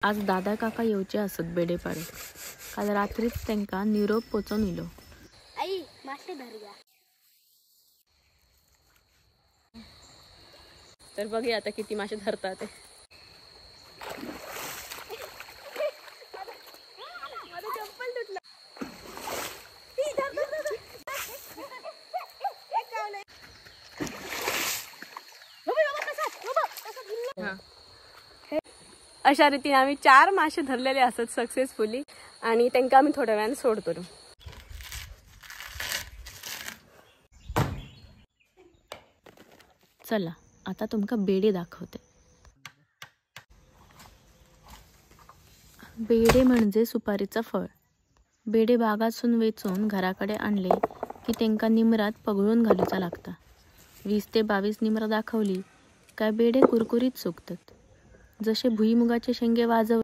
आज दादा काका येवचे असत बेडेपाडे. काल रात्रीच त्यांका निरोप पोचून इलो. आई मासे धरूया. तर बघूया आता किती मासे धरतात ते. अशा रीतीने आम्ही 4 मासे धरलेले असत सक्सेसफुली आणि त्यांना आम्ही थोड्या वेळाने सोडतो. चला आता तुमका बेडे दाखवते. बेडे म्हणजे सुपारीचा फळ. बेडे बागातून वेचून घराकडे आणले की त्यांका निमरात पगळून घालूचा लागता. 20 ते 22 निमरं दाखवली काय बेडे कुरकुरीत सुकतात. जसे भुईमुगाचे शेंगे वाजव